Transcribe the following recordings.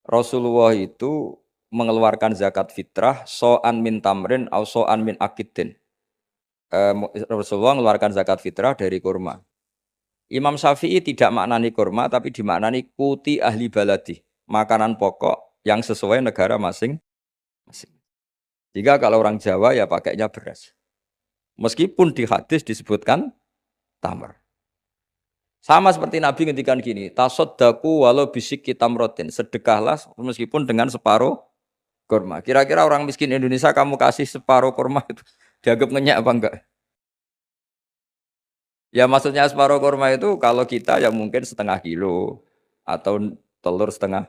Rasulullah itu mengeluarkan zakat fitrah so'an min tamrin au so'an min akidin. Rasulullah mengeluarkan zakat fitrah dari kurma. Imam Syafi'i tidak maknani kurma tapi dimaknani kuti ahli baladi, makanan pokok yang sesuai negara masing-masing. Jika kalau orang Jawa ya pakainya beras. Meskipun di hadis disebutkan tamar. Sama seperti Nabi ngendikan gini, tasodaku walau bisik tamrotin, sedekahlah meskipun dengan separuh kurma. Kira-kira orang miskin Indonesia kamu kasih separuh kurma itu dianggap ngenyak apa enggak? Ya maksudnya separuh kurma itu kalau kita ya mungkin setengah kilo atau telur setengah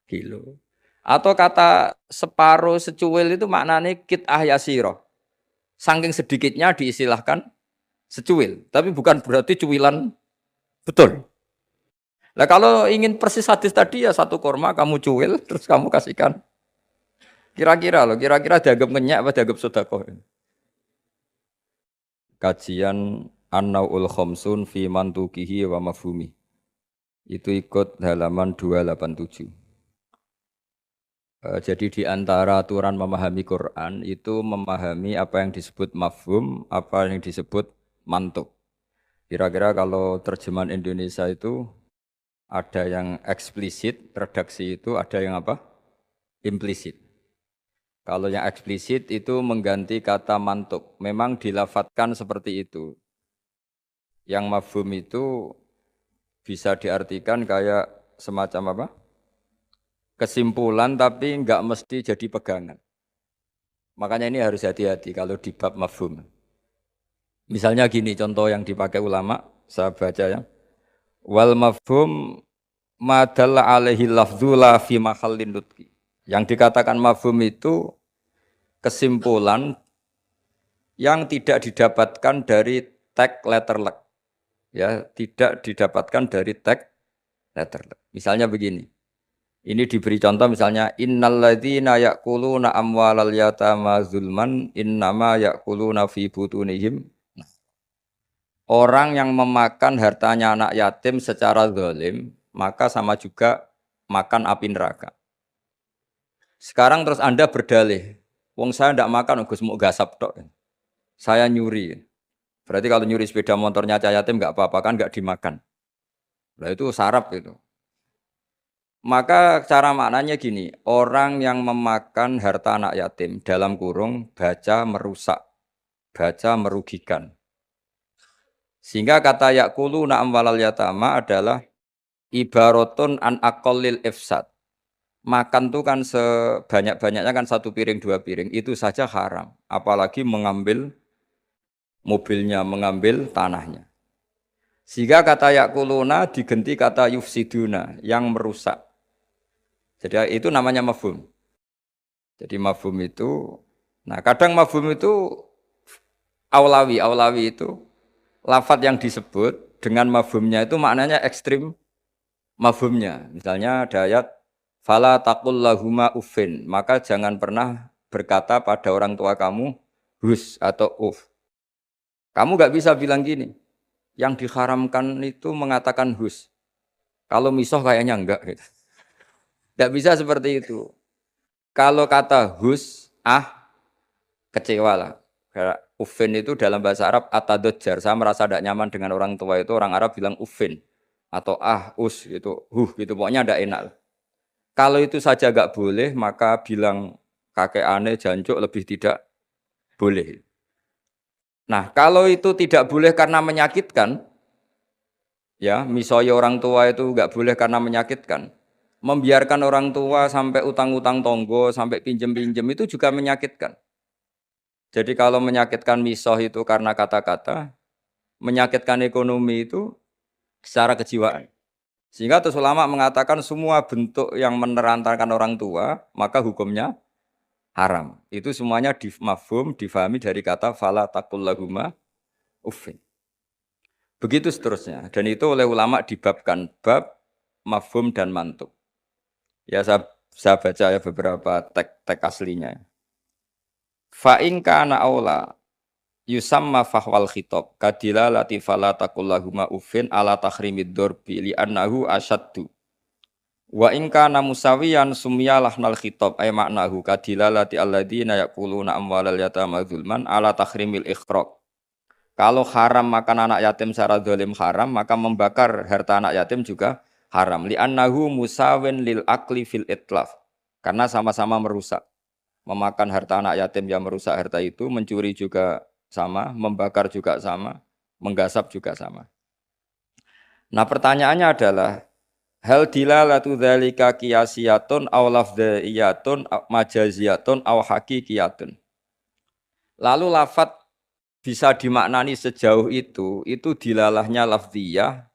kilo. Atau kata separuh secuil itu maknanya kit ahyasiro. Saking sedikitnya diistilahkan secuil, tapi bukan berarti cuilan betul. Nah kalau ingin persis hadis tadi ya satu kurma kamu cuil terus kamu kasihkan. Kira-kira loh, kira-kira dianggap ngenyak apa dianggap sedekah? Kajian An-Naul Khomsun fi Mantukihi wa Mafhumi. Itu ikut halaman 287. Jadi di antara aturan memahami Quran itu memahami apa yang disebut mafhum, apa yang disebut mantuk. Kira-kira kalau terjemahan Indonesia itu ada yang eksplisit, redaksi itu ada yang apa? Implisit. Kalau yang eksplisit itu mengganti kata mantuk. Memang dilafatkan seperti itu. Yang mafhum itu bisa diartikan kayak semacam apa? Kesimpulan tapi enggak mesti jadi pegangan. Makanya ini harus hati-hati kalau di bab mafhum. Misalnya gini contoh yang dipakai ulama, saya baca ya. Wal mafhum madalla alaihi lafdzu la fi mahallin nutqi. Yang dikatakan mafhum itu kesimpulan yang tidak didapatkan dari tag letter luck. Ya, tidak didapatkan dari tag letter luck. Misalnya begini. Ini diberi contoh misalnya innalladzina ya'kuluna amwalal yatama zulman innama ya'kuluna fi butunihim. Orang yang memakan hartanya anak yatim secara zalim, maka sama juga makan api neraka. Sekarang terus Anda berdalih, wong saya ndak makan Gus mau gasap tok. Saya nyuri. Berarti kalau nyuri sepeda motornya cah yatim enggak apa-apa kan enggak dimakan. Nah itu sarap itu. Maka cara maknanya gini, orang yang memakan harta anak yatim dalam kurung baca merusak, baca merugikan. Sehingga kata yakulu na'am walal yatama adalah ibaratun an aqallil ifsad. Makan tuh kan sebanyak-banyaknya kan satu piring dua piring itu saja haram, apalagi mengambil mobilnya, mengambil tanahnya. Sehingga kata yakuluna diganti kata yufsiduna yang merusak. Jadi itu namanya mafhum. Jadi mafhum itu, nah kadang mafhum itu aulawi itu lafadz yang disebut dengan mafhumnya itu maknanya ekstrim mafhumnya. Misalnya ada ayat fala taqul lahuma uffin, maka jangan pernah berkata pada orang tua kamu hus atau uf. Kamu nggak bisa bilang gini. Yang diharamkan itu mengatakan hus. Kalau misoh kayaknya enggak gitu. Nggak bisa seperti itu. Kalau kata hus, kecewa lah. Karena ufin itu dalam bahasa Arab atadodjar. Saya merasa tidak nyaman dengan orang tua itu. Orang Arab bilang ufin. Atau us gitu. Gitu. Pokoknya tidak enak. Kalau itu saja nggak boleh, maka bilang kakek aneh, jancuk lebih tidak boleh. Nah, kalau itu tidak boleh karena menyakitkan, ya, misalnya orang tua itu nggak boleh karena menyakitkan. Membiarkan orang tua sampai utang-utang tonggo, sampai pinjem-pinjem itu juga menyakitkan. Jadi kalau menyakitkan misoh itu karena kata-kata, menyakitkan ekonomi itu secara kejiwaan. Sehingga terus ulama mengatakan semua bentuk yang menerantarkan orang tua, maka hukumnya haram. Itu semuanya mafhum, difahami dari kata fala taqul lahuma uffin. Begitu seterusnya. Dan itu oleh ulama dibabkan bab mafhum dan mantuk. Ya saya baca ya beberapa teks aslinya. Fa in kana aula yusamma fahwal khitab kadila latifala taqul lahuma uffin ala tahrimid dorbi li annahu asyaddu Wa in kana musawiyan sumyalah nal khitab ay maknahu kadilalati alladzina yaquluna amwalal yatama zulman ala tahrimil ikhraq. Kalau haram makan anak yatim secara zalim haram, maka membakar harta anak yatim juga haram. Li'annahu musawin lil akli fil itlaf. Karena sama-sama merusak. Memakan harta anak yatim yang merusak harta itu, mencuri juga sama, membakar juga sama, menggasap juga sama. Nah pertanyaannya adalah, hal dilalatu dzalika qiyasiyatun aw lafdhiyatun majaziyatun aw haqiqiyatun. Lalu lafat bisa dimaknani sejauh itu dilalahnya lafdhiyah,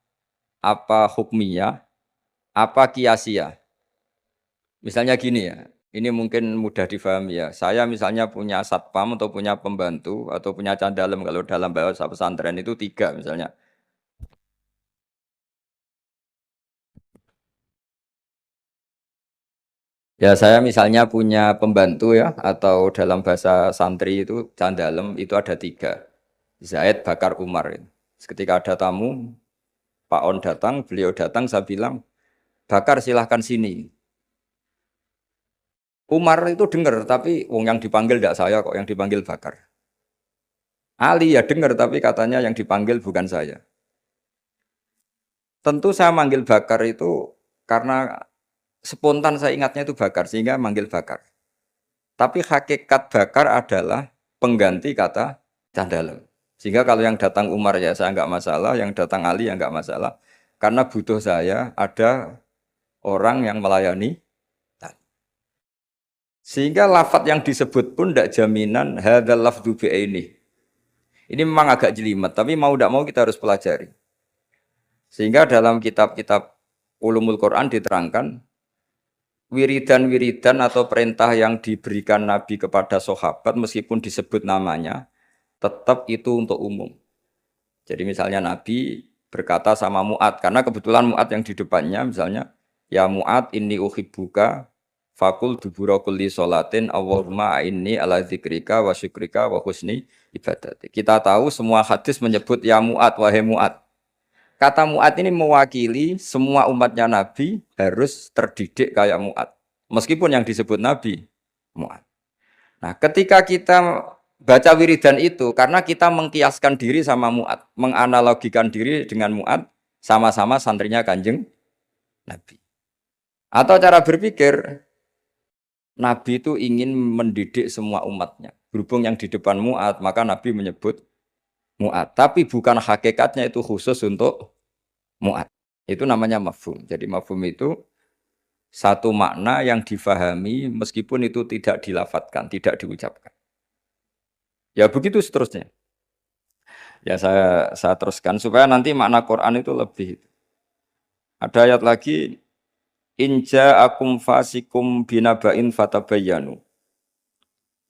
apa hukmiyah, apa qiyasiyah. Misalnya gini ya, ini mungkin mudah difahami ya. Saya misalnya punya satpam atau punya pembantu atau punya candalem kalau dalam bahasa pesantren itu 3 misalnya. Ya saya misalnya punya pembantu ya atau dalam bahasa santri itu candalem itu ada 3. Zaid, Bakar, Umar. Ketika ada tamu, Pak On datang, beliau datang, saya bilang, Bakar silahkan sini. Umar itu dengar, tapi wong yang dipanggil tidak saya kok, yang dipanggil Bakar. Ali ya dengar, tapi katanya yang dipanggil bukan saya. Tentu saya manggil Bakar itu karena spontan saya ingatnya itu Bakar, sehingga manggil Bakar. Tapi hakikat Bakar adalah pengganti kata Candalem. Sehingga kalau yang datang Umar ya saya nggak masalah, yang datang Ali ya nggak masalah. Karena butuh saya ada orang yang melayani. Sehingga lafadz yang disebut pun tidak jaminan hadzal lafdzu ini. Ini memang agak jelimet, tapi mau tidak mau kita harus pelajari. Sehingga dalam kitab-kitab ulumul Quran diterangkan wiridan-wiridan atau perintah yang diberikan Nabi kepada sahabat meskipun disebut namanya, tetap itu untuk umum. Jadi misalnya Nabi berkata sama Mu'ad, karena kebetulan Mu'ad yang di depannya misalnya, ya Mu'ad inni uhibbuka fakul dubura kulli sholatin Allahumma inni ala dzikrika wa syukrika wa husni ibadati. Kita tahu semua hadis menyebut ya Mu'ad, wahai Mu'ad. Kata Mu'ad ini mewakili semua umatnya Nabi harus terdidik kayak Mu'ad. Meskipun yang disebut Nabi Mu'ad. Nah ketika kita baca wiridan itu, karena kita mengkiaskan diri sama Mu'ad, menganalogikan diri dengan Mu'ad, sama-sama santrinya Kanjeng Nabi. Atau cara berpikir, Nabi itu ingin mendidik semua umatnya. Berhubung yang di depan Mu'ad, maka Nabi menyebut Mu'ad. Tapi bukan hakikatnya itu khusus untuk Mu'ad. Itu namanya mafhum. Jadi mafhum itu satu makna yang difahami meskipun itu tidak dilafatkan, tidak diucapkan. Ya begitu seterusnya. Ya saya teruskan supaya nanti makna Quran itu lebih. Ada ayat lagi, inja akum fasikum binaba'in fatabayyanu.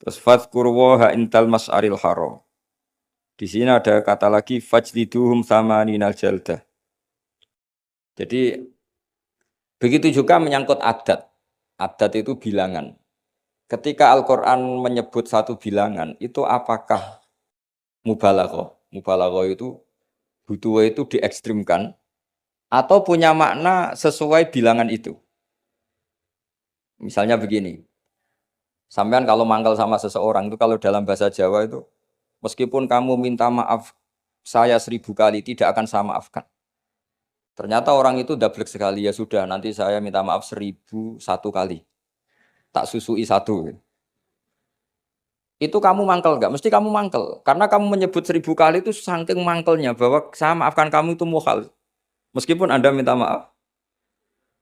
Terus fadhkurwaha intal mas'aril haram. Di sini ada kata lagi fajliduhum thamaninal jaldah. Jadi begitu juga menyangkut adat. Adat itu bilangan. Ketika Al-Qur'an menyebut satu bilangan, itu apakah mubalaghah? Mubalaghah itu butuh itu diekstrimkan atau punya makna sesuai bilangan itu. Misalnya begini. Sampean kalau mangkal sama seseorang itu kalau dalam bahasa Jawa itu meskipun kamu minta maaf saya 1000 kali tidak akan saya maafkan. Ternyata orang itu dablek sekali, ya sudah nanti saya minta maaf 1001 kali. Tak susui 1. Itu kamu mangkel enggak? Mesti kamu mangkel. Karena kamu menyebut 1000 kali itu saking mangkelnya bahwa saya maafkan kamu itu mukhal. Meskipun Anda minta maaf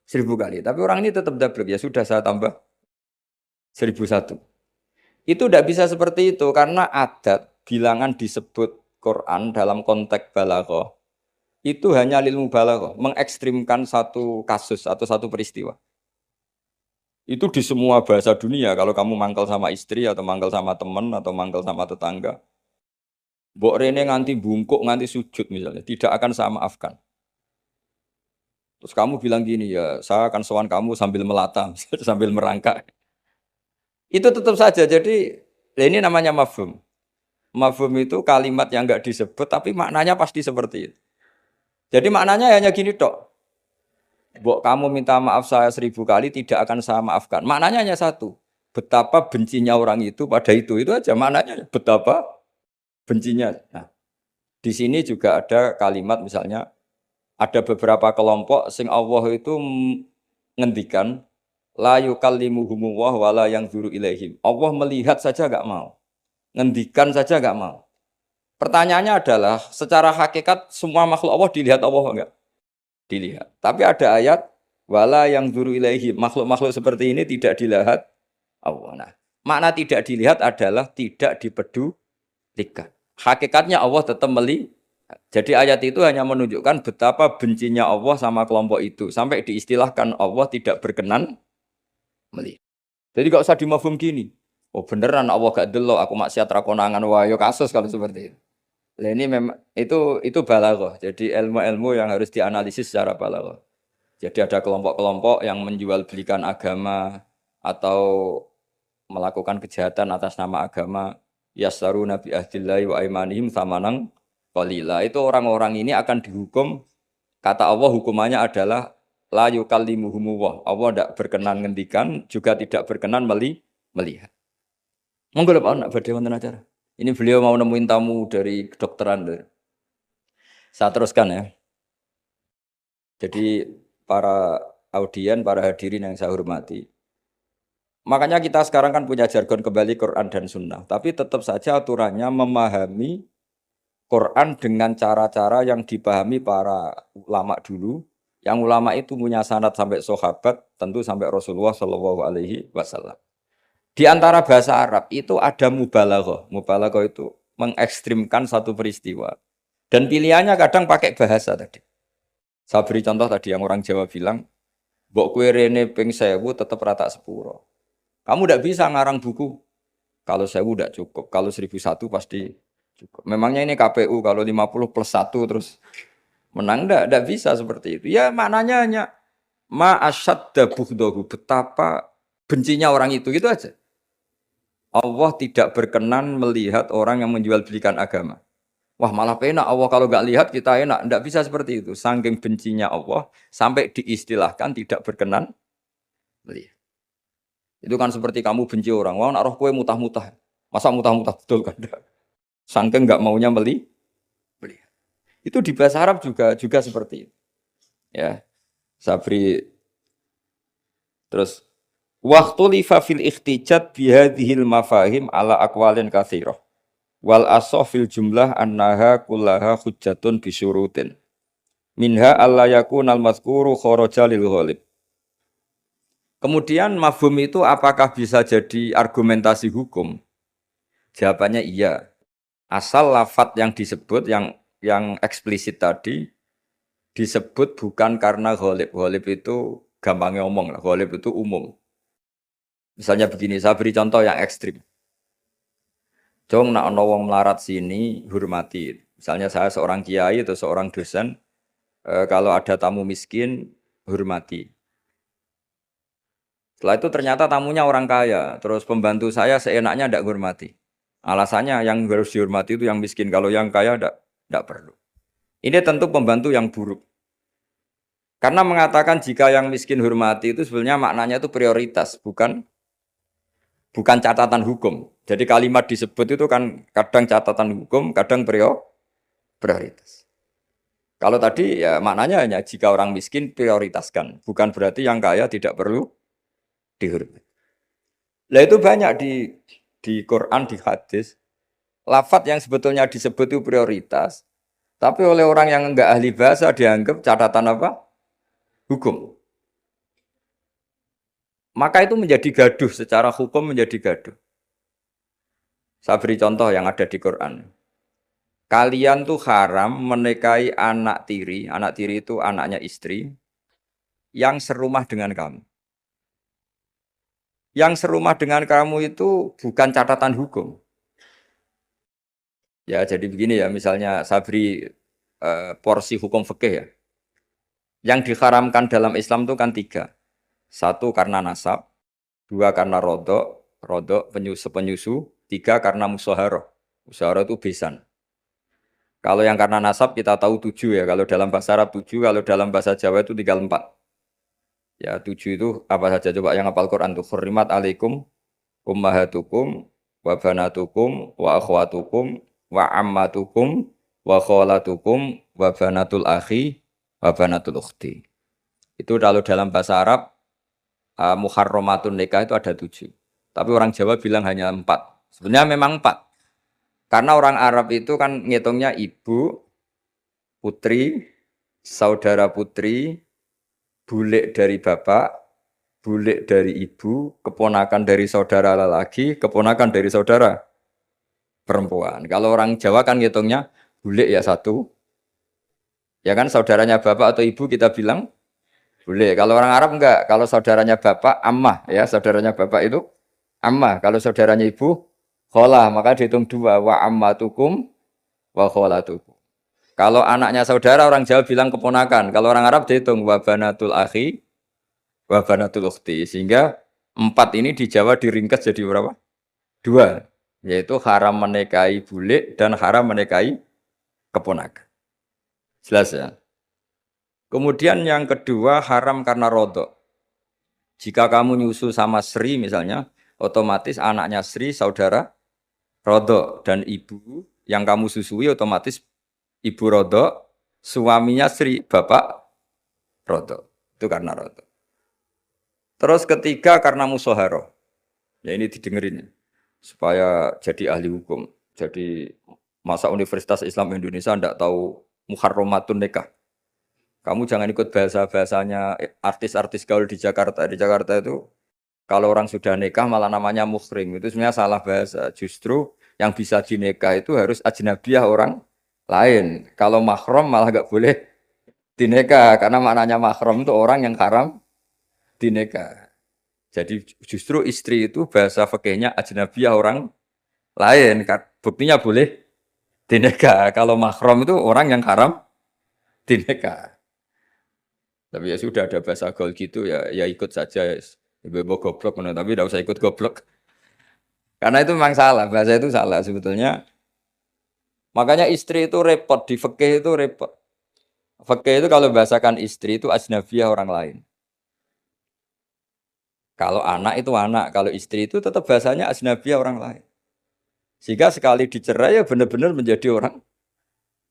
1000 kali. Tapi orang ini tetap dablek, ya sudah saya tambah 1001. Itu tidak bisa seperti itu karena adat bilangan disebut Quran dalam konteks balaghah itu hanya lil mubalaghah, mengekstrimkan satu kasus atau satu peristiwa. Itu di semua bahasa dunia kalau kamu mangkal sama istri atau mangkal sama teman atau mangkal sama tetangga, mbok rene nganti bungkuk nganti sujud misalnya, tidak akan saya maafkan. Terus kamu bilang gini ya, saya akan sowan kamu sambil melata, sambil merangkak. Itu tetap saja. Jadi ini namanya mafhum. Mafhum itu kalimat yang enggak disebut tapi maknanya pasti seperti itu. Jadi maknanya hanya gini tok. Mbok kamu minta maaf saya 1000 kali tidak akan saya maafkan. Maknanya hanya satu. Betapa bencinya orang itu pada itu aja maknanya. Betapa bencinya. Nah, di sini juga ada kalimat misalnya ada beberapa kelompok sing Allah itu ngendikan la yukallimuhumullah wala yang zuru ilaihim. Allah melihat saja enggak mau. Ngendikan saja enggak mau. Pertanyaannya adalah secara hakikat semua makhluk Allah dilihat Allah enggak? Dilihat. Tapi ada ayat wala yang zuru ilaihim. Makhluk-makhluk seperti ini tidak dilihat Allah. Nah, makna tidak dilihat adalah tidak dipedulikan. Hakikatnya Allah tetap melihat. Jadi ayat itu hanya menunjukkan betapa bencinya Allah sama kelompok itu. Sampai diistilahkan Allah tidak berkenan melihat. Jadi gak usah dimafhum gini. Oh beneran Allah gak delok, aku maksiat ra konangan wae kasus kalau seperti itu. Nah, ini memang itu balaghah. Jadi ilmu-ilmu yang harus dianalisis secara balaghah. Jadi ada kelompok-kelompok yang menjual belikan agama atau melakukan kejahatan atas nama agama. Yasaruna bi ahdillahi wa aimanihim samanang qalila. Itu orang-orang ini akan dihukum, kata Allah hukumannya adalah la yukallimuhumullah. Allah tidak berkenan ngendikan, juga tidak berkenan melihat. Monggo Pak nak badhe wonten acara. Ini beliau mau nemuin tamu dari kedokteran. Saya teruskan ya. Jadi para audien, para hadirin yang saya hormati. Makanya kita sekarang kan punya jargon kembali Quran dan Sunnah. Tapi tetap saja aturannya memahami Quran dengan cara-cara yang dipahami para ulama dulu. Yang ulama itu punya sanad sampai sahabat, tentu sampai Rasulullah Shallallahu Alaihi Wasallam. Di antara bahasa Arab itu ada mubalaghah. Mubalaghah itu mengekstrimkan satu peristiwa. Dan pilihannya kadang pakai bahasa tadi. Saya beri contoh tadi yang orang Jawa bilang, mbok kue rene ping 1000 tetap rata sepuro. Kamu tidak bisa ngarang buku. Kalau 1000 tidak cukup. Kalau 1001 pasti cukup. Memangnya ini KPU kalau 50 plus 1 terus menang tidak bisa seperti itu. Ya maknanya hanya ma asyadda bughdahu, betapa bencinya orang itu gitu aja. Allah tidak berkenan melihat orang yang menjual belikan agama. Wah malah penak Allah kalau nggak lihat kita enak. Tidak bisa seperti itu. Saking bencinya Allah sampai diistilahkan tidak berkenan melihat. Itu kan seperti kamu benci orang. Wah naruh kue mutah-mutah. Masa mutah-mutah betul kan? Saking nggak maunya melihat. Itu di bahasa Arab juga seperti itu. Ya, Sabri terus waktu lifa fil ikhtijat bihadhil mafahim ala aqwalin katsirah. Wal asofil jumlah annaha kullaha hujjatun bisyurutin. Minha alla yakunal mazkuru kharaja lil ghalib. Kemudian mafhum itu apakah bisa jadi argumentasi hukum? Jawabannya iya. Asal lafadz yang disebut yang eksplisit tadi disebut bukan karena ghalib. Ghalib itu gampangnya ngomong lah. Ghalib itu umum. Misalnya begini, saya beri contoh yang ekstrim. Jong nak ono wong melarat sini hormati. Misalnya saya seorang kiai atau seorang dosen, kalau ada tamu miskin hormati. Setelah itu ternyata tamunya orang kaya, terus pembantu saya seenaknya tidak hormati. Alasannya yang harus dihormati itu yang miskin, kalau yang kaya tidak perlu. Ini tentu pembantu yang buruk. Karena mengatakan jika yang miskin hormati itu sebenarnya maknanya itu prioritas, bukan catatan hukum. Jadi kalimat disebut itu kan kadang catatan hukum, kadang prioritas. Kalau tadi ya maknanya hanya jika orang miskin prioritaskan, bukan berarti yang kaya tidak perlu dihormati. Lah itu banyak di Quran, di hadis, lafadz yang sebetulnya disebut itu prioritas, tapi oleh orang yang enggak ahli bahasa dianggap catatan apa? Hukum. Maka itu menjadi gaduh, secara hukum menjadi gaduh. Saya beri contoh yang ada di Quran. Kalian tuh haram menikahi anak tiri itu anaknya istri, yang serumah dengan kamu. Yang serumah dengan kamu itu bukan catatan hukum. Ya jadi begini ya, misalnya saya beri porsi hukum fikih ya. Yang diharamkan dalam Islam itu kan 3. 1 karena nasab, 2 karena rodok penyusu, 3 karena musaharah. Musaharah itu besan. Kalau yang karena nasab kita tahu 7 ya, kalau dalam bahasa Arab 7, kalau dalam bahasa Jawa itu tinggal 4. Ya 7 itu apa saja coba yang hafal Quran tuh. Hurrimat alaikum ummahatukum wa banatukum wa akhwatukum wa ammatukum wa kholatukum wa banatul akhi wa banatul ukhti. Itu kalau dalam bahasa Arab muharramatun nikah itu ada 7. Tapi orang Jawa bilang hanya 4. Sebenarnya memang 4. Karena orang Arab itu kan ngitungnya ibu, putri, saudara putri, bulik dari bapak, bulik dari ibu, keponakan dari saudara lelaki, keponakan dari saudara perempuan. Kalau orang Jawa kan ngitungnya bulik ya satu, ya kan saudaranya bapak atau ibu kita bilang bulik. Kalau orang Arab enggak, kalau saudaranya bapak ammah ya, saudaranya bapak itu ammah. Kalau saudaranya ibu kholah, maka dihitung 2 wa ammatukum wa kholatukum. Kalau anaknya saudara orang Jawa bilang keponakan, kalau orang Arab dihitung wa banatul akhi wa banatul ukhti. Sehingga 4 ini di Jawa diringkas jadi berapa? 2, yaitu haram menikahi bulik dan haram menikahi keponakan. Jelas ya? Kemudian yang kedua haram karena rodok. Jika kamu nyusu sama Sri misalnya, otomatis anaknya Sri saudara rodok dan ibu yang kamu susui otomatis ibu rodok, suaminya Sri bapak rodok. Itu karena rodok. Terus ketiga karena musoharoh. Ya ini didengerin supaya jadi ahli hukum. Jadi masa Universitas Islam Indonesia tidak tahu muharramatun nikah. Kamu jangan ikut bahasa-bahasanya artis-artis gaul di Jakarta. Di Jakarta itu kalau orang sudah nikah malah namanya muhrim. Itu sebenarnya salah bahasa. Justru yang bisa dinikah itu harus ajnabiyah orang lain. Kalau mahram malah nggak boleh dinikah. Karena maknanya mahram itu orang yang haram dinikah. Jadi justru istri itu bahasa fikihnya ajnabiyah orang lain. Buktinya boleh dinikah. Kalau mahram itu orang yang haram dinikah. Tapi ya sudah ada bahasa gaul gitu ya ikut saja. Ibu goblok tapi tidak usah ikut goblok. Karena itu memang salah, bahasa itu salah sebetulnya. Makanya istri itu repot, di fikih itu repot. Fikih itu kalau bahasakan istri itu ajnabiyah orang lain. Kalau anak itu anak, kalau istri itu tetap bahasanya ajnabiyah orang lain. Sehingga sekali dicerai ya benar-benar menjadi orang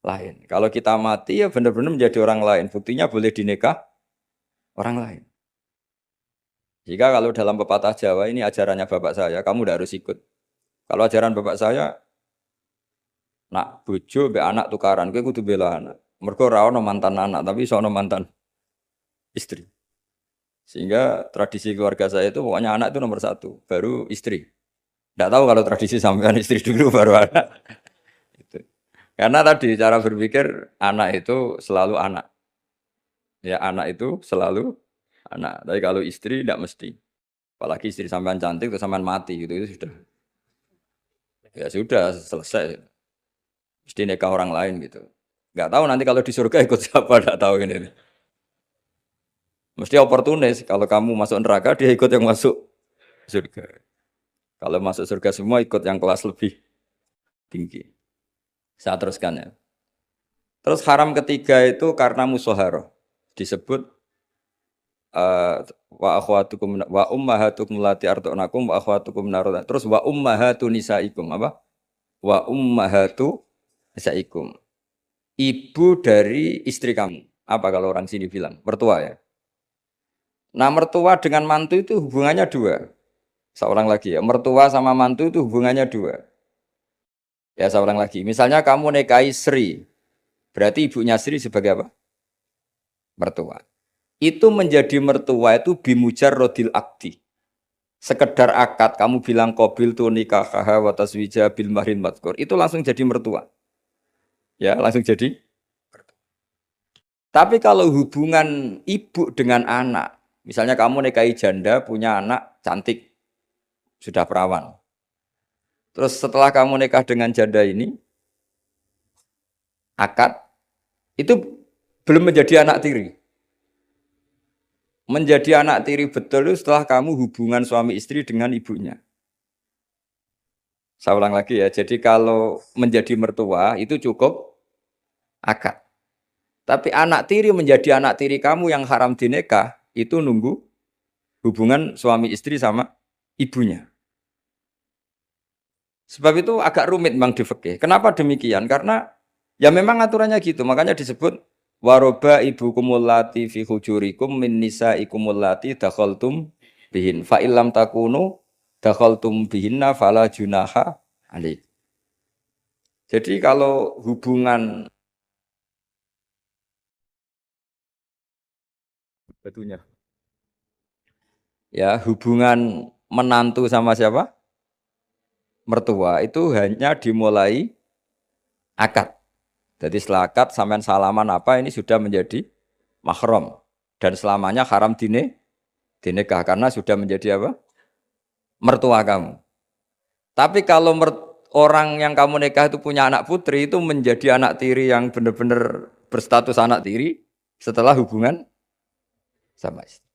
lain. Kalau kita mati ya benar-benar menjadi orang lain. Buktinya boleh dinikah orang lain. Jika kalau dalam pepatah Jawa ini ajarannya bapak saya, kamu tidak harus ikut. Kalau ajaran bapak saya, nak bojo be anak tukaran, kowe kudu bela anak. Mergo ora ono mantan anak, tapi iso ono mantan istri. Sehingga tradisi keluarga saya itu pokoknya anak itu nomor 1, baru istri. Tidak tahu kalau tradisi sampean istri dulu baru anak. Itu. Karena tadi cara berpikir anak itu selalu anak. Ya anak itu selalu anak. Tapi kalau istri tidak mesti. Apalagi istri sampean cantik terus sampean mati gitu itu sudah. Ya sudah selesai. Mesti nikah orang lain gitu. Enggak tahu nanti kalau di surga ikut siapa enggak tahu ini. Mesti oportunis kalau kamu masuk neraka dia ikut yang masuk surga. Kalau masuk surga semua ikut yang kelas lebih tinggi. Saya teruskan ya. Terus haram ketiga itu karena musoharoh. Disebut wa akhwatukum wa ummahatukum lati ardunakum wa akhwatukum naruna. Terus wa ummahatu nisaikum apa? Wa ummahatu nisaikum. Ibu dari istri kamu. Apa kalau orang sini bilang? Mertua ya. Nah mertua dengan mantu itu hubungannya 2. Seorang lagi ya. Mertua sama mantu itu hubungannya 2. Ya seorang lagi. Misalnya kamu nikahi Sri. Berarti ibunya Sri sebagai apa? Mertua. Itu menjadi mertua itu bimujarrodil akdi. Sekedar akad kamu bilang qabil tu nikahaha wa taswija bil mahrin madkur. Itu langsung jadi mertua. Ya langsung jadi. Tapi kalau hubungan ibu dengan anak. Misalnya kamu nikahi janda punya anak cantik. Sudah perawan. Terus setelah kamu nikah dengan janda ini. Akad. Itu belum menjadi anak tiri. Menjadi anak tiri betul itu setelah kamu hubungan suami istri dengan ibunya. Saya ulang lagi ya. Jadi kalau menjadi mertua itu cukup akad. Tapi anak tiri menjadi anak tiri kamu yang haram dinikah. itu nunggu hubungan suami istri sama ibunya. Sebab itu agak rumit Bang di fikih. Kenapa demikian? Karena ya memang aturannya gitu. Makanya disebut waroba ibu kumulati fi hujurikum min nisa ikumulati dakhaltum bihin fa illam takunu dakhaltum bihinna fala junaha alaik. Jadi kalau hubungan batunya ya hubungan menantu sama siapa? Mertua itu hanya dimulai akad. Jadi setelah akad sampean salaman apa ini sudah menjadi mahram dan selamanya haram dinikah karena sudah menjadi apa? Mertua kamu. Tapi kalau orang yang kamu nikah itu punya anak putri itu menjadi anak tiri yang benar-benar berstatus anak tiri setelah hubungan sama istri.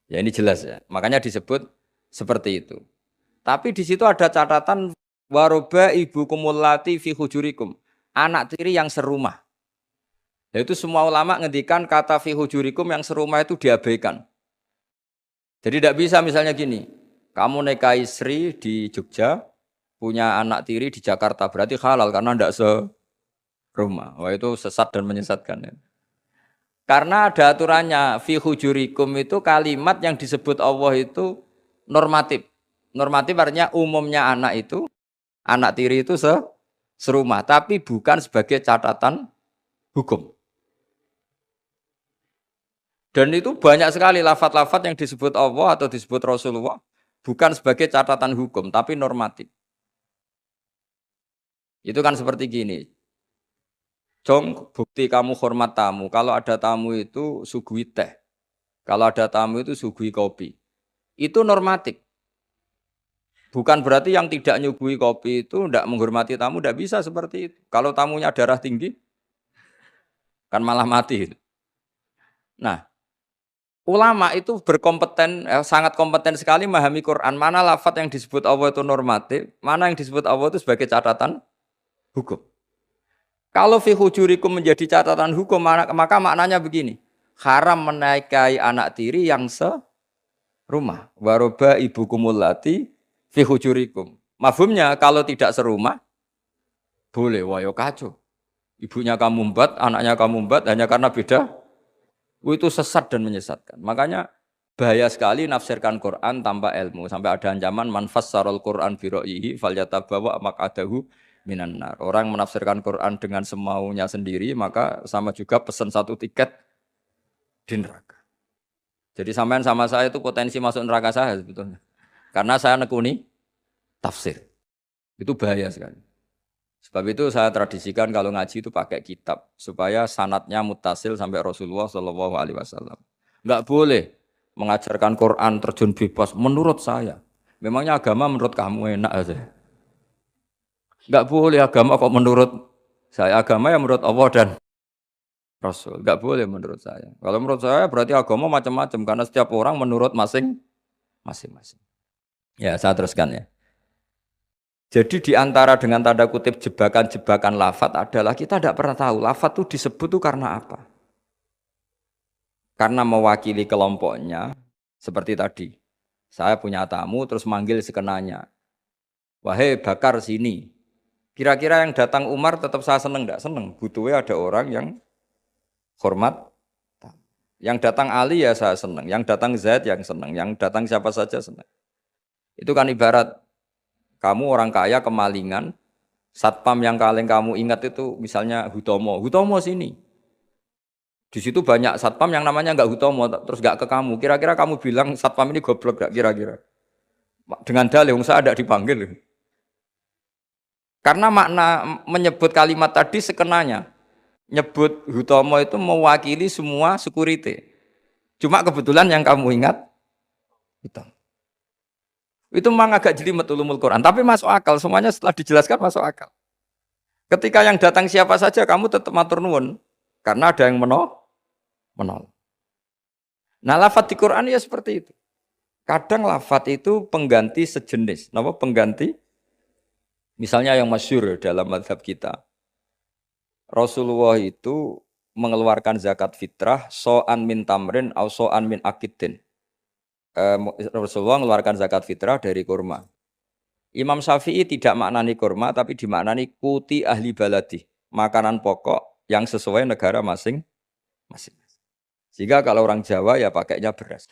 Ya ini jelas ya. Makanya disebut seperti itu. Tapi di situ ada catatan waroba ibu kumulati fi hujurikum. Anak tiri yang serumah. Yaitu semua ulama ngendikan kata fi hujurikum yang serumah itu diabaikan. Jadi tidak bisa misalnya gini. Kamu nikahi Sri di Jogja, punya anak tiri di Jakarta, berarti halal karena tidak serumah. Wah itu sesat dan menyesatkan. Ya. Karena ada aturannya, fi hujurikum itu kalimat yang disebut Allah itu normatif. Normatif artinya umumnya anak tiri itu serumah, tapi bukan sebagai catatan hukum. Dan itu banyak sekali lafaz-lafaz yang disebut Allah atau disebut Rasulullah bukan sebagai catatan hukum, tapi normatif. Itu kan seperti gini. Jong, bukti kamu hormat tamu. Kalau ada tamu itu suguhi teh. Kalau ada tamu itu suguhi kopi. Itu normatif. Bukan berarti yang tidak nyuguhi kopi itu tidak menghormati tamu, tidak bisa seperti itu. Kalau tamunya darah tinggi, kan malah mati. Nah, ulama itu berkompeten, sangat kompeten sekali memahami Quran. Mana lafaz yang disebut Allah itu normatif, mana yang disebut Allah itu sebagai catatan hukum. Kalau fi hujurikum menjadi catatan hukum, maka maknanya begini. Haram menikahi anak tiri yang serumah. Waroba ibukumul lati fi hujurikum. Mafhumnya kalau tidak serumah, boleh, wayo kacau. Ibunya kamu embat, anaknya kamu embat, hanya karena beda. Itu sesat dan menyesatkan. Makanya bahaya sekali nafsirkan Quran tanpa ilmu. Sampai ada ancaman man fassarul Quran bi ra'yihi falyatabawa maq'adahu minan nar. Orang menafsirkan Quran dengan semaunya sendiri, maka sama juga pesan satu tiket di neraka. Jadi sampean sama saya itu potensi masuk neraka saya sebetulnya. Karena saya nekuni tafsir. Itu bahaya sekali. Sebab itu saya tradisikan kalau ngaji itu pakai kitab supaya sanadnya mutasil sampai Rasulullah SAW. Enggak boleh mengajarkan Quran terjun bebas menurut saya. Memangnya agama menurut kamu enak aja. Enggak boleh agama kok menurut saya. Agama yang menurut Allah dan Rasul. Enggak boleh menurut saya. Kalau menurut saya berarti agama macam-macam karena setiap orang menurut masing-masing. Ya, saya teruskan ya. Jadi di antara dengan tanda kutip jebakan-jebakan lafat adalah kita tidak pernah tahu lafat itu disebut itu karena apa. Karena mewakili kelompoknya seperti tadi. Saya punya tamu terus manggil sekenanya. Wahai Bakar sini. Kira-kira yang datang Umar tetap saya seneng enggak? Seneng. Butuhnya ada orang yang hormat. Yang datang Ali ya saya seneng. Yang datang Zaid yang seneng. Yang datang siapa saja seneng. Itu kan ibarat kamu orang kaya kemalingan, satpam yang paling kamu ingat itu misalnya Hutomo. Hutomo sini. Di situ banyak satpam yang namanya enggak Hutomo, terus enggak ke kamu. Kira-kira kamu bilang satpam ini goblok enggak kira-kira? Dengan dalih saya ada dipanggil. Karena makna menyebut kalimat tadi sekenanya. Nyebut Hutomo itu mewakili semua security. Cuma kebetulan yang kamu ingat Hutomo. Itu memang agak jelimet ulumul Quran, tapi masuk akal, semuanya setelah dijelaskan masuk akal. Ketika yang datang siapa saja, kamu tetap matur nuwun, karena ada yang menol. Nah, lafadz di Quran ya seperti itu. Kadang lafadz itu pengganti sejenis, nama pengganti, misalnya yang masyhur dalam mazhab kita. Rasulullah itu mengeluarkan zakat fitrah so'an min tamrin au so'an min akidin. Rasulullah mengeluarkan zakat fitrah dari kurma. Imam Syafi'i tidak maknani kurma tapi dimaknani kuti ahli baladi, makanan pokok yang sesuai negara masing-masing. Jika kalau orang Jawa ya pakainya beras.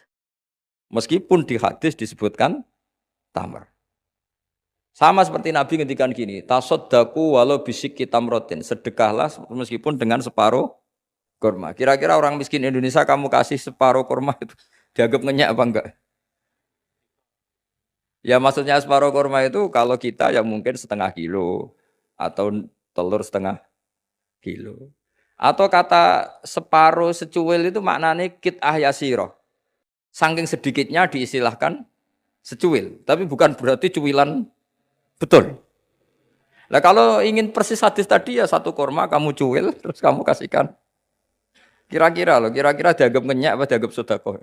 Meskipun di hadis disebutkan tamar. Sama seperti Nabi ngendikan gini, tasaddaku walau bisik tamrotin, sedekahlah meskipun dengan separuh kurma. Kira-kira orang miskin Indonesia kamu kasih separuh kurma itu dianggap ngenyak apa enggak? Ya maksudnya separuh kurma itu kalau kita ya mungkin setengah kilo atau telur setengah kilo. Atau kata separuh secuil itu maknanya kit'ah yasiro. Saking sedikitnya diistilahkan secuil, tapi bukan berarti cuilan betul. Nah kalau ingin persis hadis tadi ya satu kurma kamu cuil terus kamu kasihkan. Kira-kira loh, kira-kira dianggap ngenyak apa dianggap sedekah.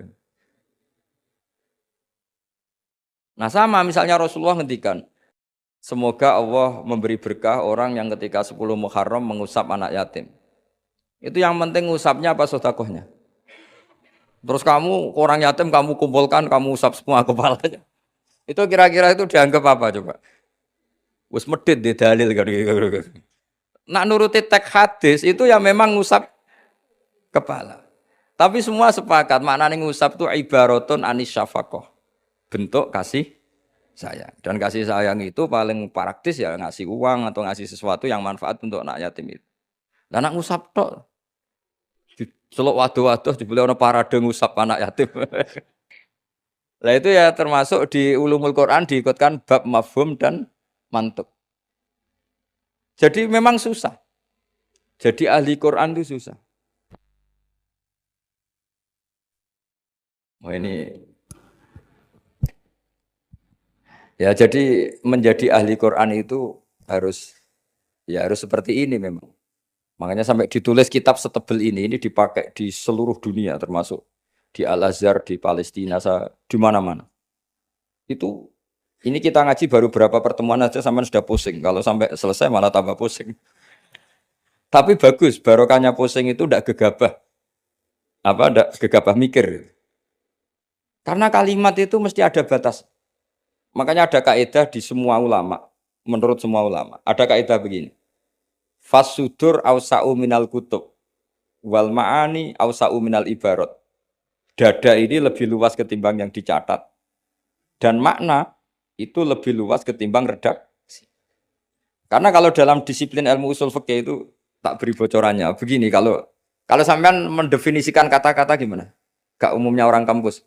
Nah sama misalnya Rasulullah ngendikan, semoga Allah memberi berkah orang yang ketika 10 Muharram mengusap anak yatim. Itu yang penting ngusapnya apa sedekahnya. Terus kamu orang yatim kamu kumpulkan, kamu usap semua kepalanya. Itu kira-kira itu dianggap apa coba? Wis medhit di dalil kan. Nak nuruti teks hadis itu ya memang ngusap kepala. Tapi semua sepakat maknanya ngusap itu ibaratun anis syafaqah. Bentuk kasih sayang. Dan kasih sayang itu paling praktis ya ngasih uang atau ngasih sesuatu yang manfaat untuk anak yatim itu. Lah nak ngusap tok. Celuk waduh-waduh dibeli ana parade ngusap anak yatim. Lah itu ya termasuk di ulumul Quran diikutkan bab mafhum dan mantuk. Jadi memang susah. Jadi ahli Quran itu susah. Oh ini ya jadi menjadi ahli Quran itu harus seperti ini memang. Makanya sampai ditulis kitab setebel ini dipakai di seluruh dunia termasuk di Al-Azhar, di Palestina, di mana-mana. Itu ini kita ngaji baru berapa pertemuan aja sampai sudah pusing. Kalau sampai selesai malah tambah pusing. Tapi bagus, barokahnya pusing itu tidak gegabah. Tidak gegabah mikir. Karena kalimat itu mesti ada batas. Makanya ada kaidah di semua ulama, menurut semua ulama. Ada kaidah begini. Fasudur awsa'u minal kutub wal ma'ani awsa'u minal ibarat. Dada ini lebih luas ketimbang yang dicatat. Dan makna itu lebih luas ketimbang redaksi. Karena kalau dalam disiplin ilmu usul fikih itu tak beri bocorannya. Begini kalau sampean mendefinisikan kata-kata gimana? Gak umumnya orang kampus.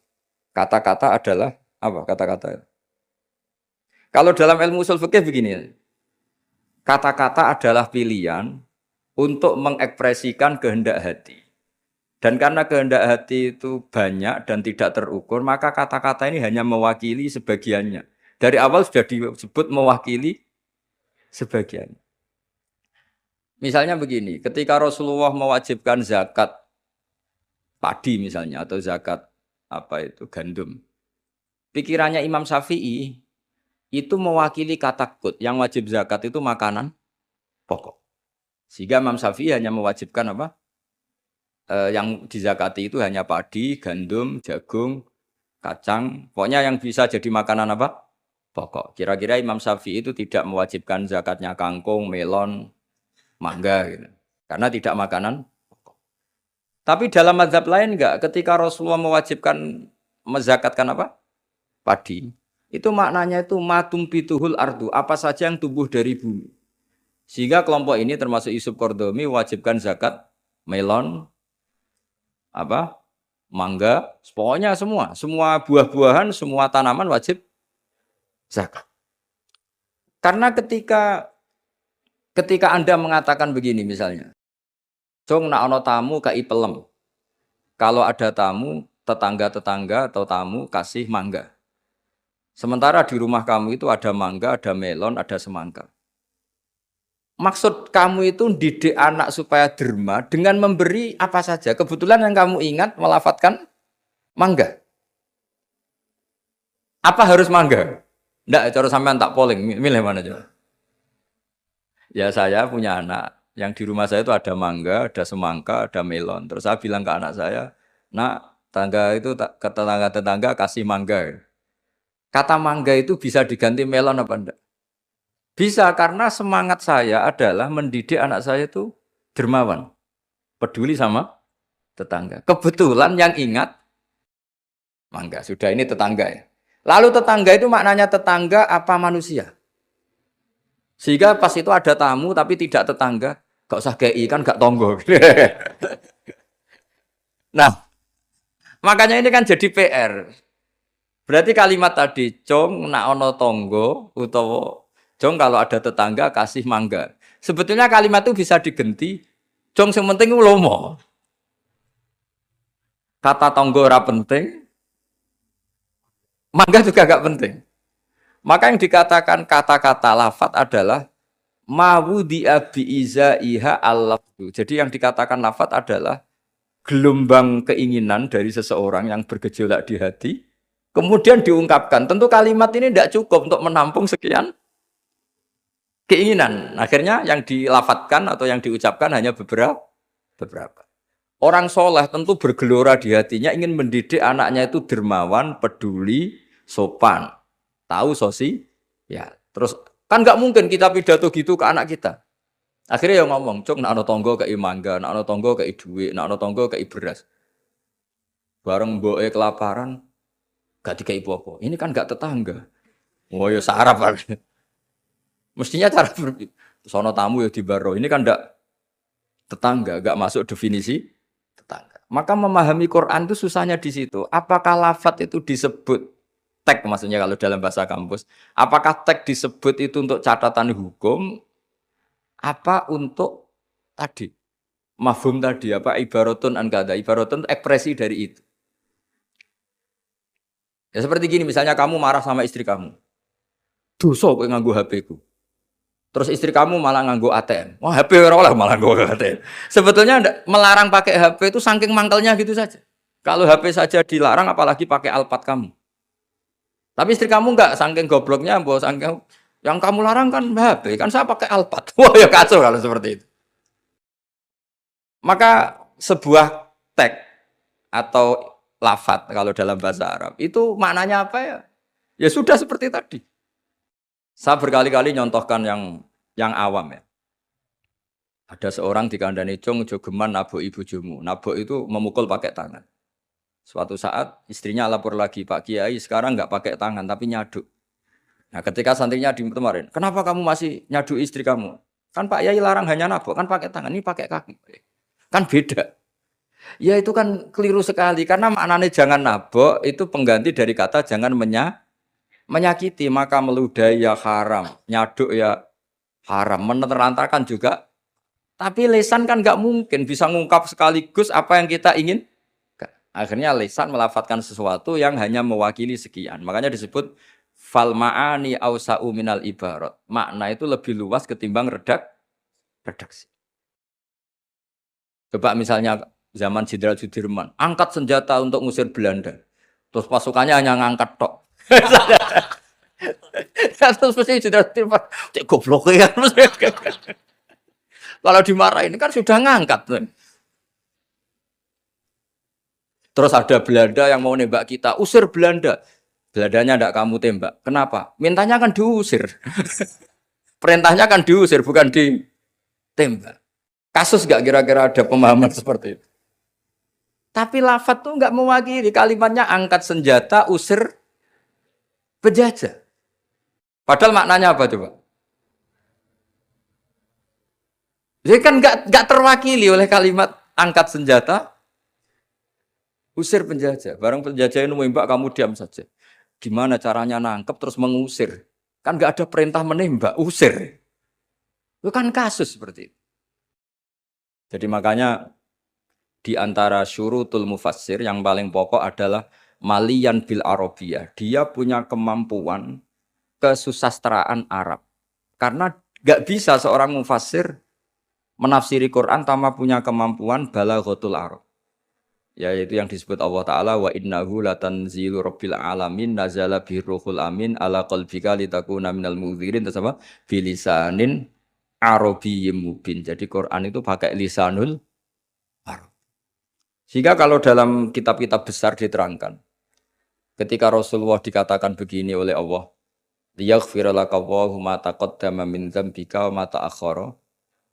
Kata-kata adalah apa kata-kata? Kalau dalam ilmu usul fikih begini. Kata-kata adalah pilihan untuk mengekspresikan kehendak hati. Dan karena kehendak hati itu banyak dan tidak terukur, maka kata-kata ini hanya mewakili sebagiannya. Dari awal sudah disebut mewakili sebagian. Misalnya begini, ketika Rasulullah mewajibkan zakat padi misalnya atau zakat gandum. Pikirannya Imam Syafi'i itu mewakili kata kut. Yang wajib zakat itu makanan pokok. Sehingga Imam Syafi'i hanya mewajibkan yang dizakati itu hanya padi, gandum, jagung, kacang. Pokoknya yang bisa jadi makanan pokok. Kira-kira Imam Syafi'i itu tidak mewajibkan zakatnya kangkung, melon, mangga gitu. Karena tidak makanan pokok. Tapi dalam mazhab lain enggak, ketika Rasulullah mewajibkan mezakatkan padi, itu maknanya itu matum bituhul ardu, apa saja yang tumbuh dari bumi. Sehingga kelompok ini termasuk Yusuf Qardomi mewajibkan zakat melon, mangga, pokoknya semua buah-buahan, semua tanaman wajib zakat. Karena ketika Anda mengatakan begini misalnya, Jong nak ono tamu kai pelem. Kalau ada tamu, tetangga-tetangga atau tamu kasih mangga. Sementara di rumah kamu itu ada mangga, ada melon, ada semangka. Maksud kamu itu didik anak supaya derma dengan memberi apa saja. Kebetulan yang kamu ingat melafadzkan mangga. Apa harus mangga? Enggak, cara sampean tak polling, milih mana coba? Ya saya punya anak, Yang di rumah saya itu ada mangga, ada semangka, ada melon. Terus saya bilang ke anak saya, nak, tangga itu ke tetangga-tetangga kasih mangga. Kata mangga itu bisa diganti melon apa enggak? Bisa, karena semangat saya adalah mendidik anak saya itu dermawan, peduli sama tetangga. Kebetulan yang ingat mangga, sudah ini tetangga ya. Lalu tetangga itu maknanya tetangga apa manusia? Sehingga pas itu ada tamu tapi tidak tetangga, gak usah GI kan gak tonggo. Nah, makanya ini kan jadi PR. Berarti kalimat tadi, Cong nak ono tonggo utawa Cong kalau ada tetangga kasih mangga. Sebetulnya kalimat itu bisa digenti, Cong sing penting lomo. Kata tonggo ora penting, mangga juga gak penting. Maka yang dikatakan kata-kata lafat adalah mawudi abi iza iha al-lafdu. Jadi yang dikatakan lafat adalah gelombang keinginan dari seseorang yang bergejolak di hati, kemudian diungkapkan. Tentu kalimat ini tidak cukup untuk menampung sekian keinginan. Akhirnya yang dilafatkan atau yang diucapkan hanya beberapa. Orang soleh tentu bergelora di hatinya ingin mendidik anaknya itu dermawan, peduli, sopan, tahu sosi. Ya, terus kan nggak mungkin kita pidato gitu ke anak kita. Akhirnya yang ngomong, cok nak ana tonggo kei mangga, nak ana tonggo kei duit, nak ana tonggo kei beras. Bareng mboke kelaparan, gak dikei apa-apa. Ini kan gak tetangga. Oh ya sarap kan. Mestinya cara sono tamu ya dibaro. Ini kan ndak tetangga, gak masuk definisi tetangga. Maka memahami Quran itu susahnya di situ. Apakah lafadz itu disebut tag maksudnya kalau dalam bahasa kampus? Apakah tag disebut itu untuk catatan hukum? Apa untuk tadi mafhum tadi apa ibaratun an kada ibaratun ekspresi dari itu ya seperti gini misalnya kamu marah sama istri kamu dosa kowe nganggo HP ku terus istri kamu malah nganggo ATM wah HP ora oleh malah nganggo ATM sebetulnya melarang pakai HP itu saking mangkelnya gitu saja kalau HP saja dilarang apalagi pakai Alphard kamu tapi istri kamu enggak saking gobloknya mbok saking yang kamu larang kan HP, kan saya pakai Alphard. Wah ya kacau kalau seperti itu. Maka sebuah tag atau lafadz kalau dalam bahasa Arab itu maknanya apa ya? Ya sudah seperti tadi. Saya berkali-kali nyontohkan yang awam ya. Ada seorang dikandani Jong jogeman nabok ibu jumu. Nabok itu memukul pakai tangan. Suatu saat istrinya lapor lagi, Pak Kiai sekarang nggak pakai tangan tapi nyaduk. Nah ketika santrinya kemarin, kenapa kamu masih nyadu istri kamu? Kan Pak Yai larang hanya nabok, kan pakai tangan, ini pakai kaki. Kan beda. Ya itu kan keliru sekali, karena maknanya jangan nabok, itu pengganti dari kata jangan menyakiti, maka meludahi ya haram, nyaduk ya haram, menerantarkan juga. Tapi lisan kan nggak mungkin bisa ngungkap sekaligus apa yang kita ingin. Akhirnya lisan melafatkan sesuatu yang hanya mewakili sekian. Makanya disebut fal ma'ani ausa'u minal ibarat. Makna itu lebih luas ketimbang redaksi. Coba misalnya zaman Jenderal Sudirman, angkat senjata untuk ngusir Belanda. Terus pasukannya hanya ngangkat tok. Terus mesti Jenderal Sudirman, cek goblok ya. Kalau dimarahin kan sudah ngangkat. Terus ada Belanda yang mau nembak kita, usir Belanda. Belandanya tidak kamu tembak. Kenapa? Mintanya kan diusir. Perintahnya kan diusir, bukan ditembak. Kasus nggak kira-kira ada pemahaman seperti itu? Tapi lafadz tuh nggak mewakili. Kalimatnya angkat senjata, usir penjajah. Padahal maknanya apa coba? Jadi kan nggak terwakili oleh kalimat angkat senjata, usir penjajah. Barang penjajah ini menembak, kamu diam saja. Gimana caranya nangkep terus mengusir? Kan nggak ada perintah menembak, usir. Itu kan kasus seperti itu. Jadi makanya di antara syurutul mufassir yang paling pokok adalah maliyan bil arabiyah. Dia punya kemampuan kesusastraan Arab. Karena nggak bisa seorang mufassir menafsiri Quran tanpa punya kemampuan balaghatul Arab. Yaitu yang disebut Allah Ta'ala wa innahu latanzilu rabbil alamin nazala biruhul amin ala qalbika litakuna minal mudhirin terus apa bilisanin Arabiyyim mubin. Jadi Quran itu pakai lisanul Arab. Sehingga kalau dalam kitab-kitab besar diterangkan, ketika Rasulullah dikatakan begini oleh Allah, liyaghfira laka Allahu ma taqaddama min dzambika wa ma ta'akhkhara.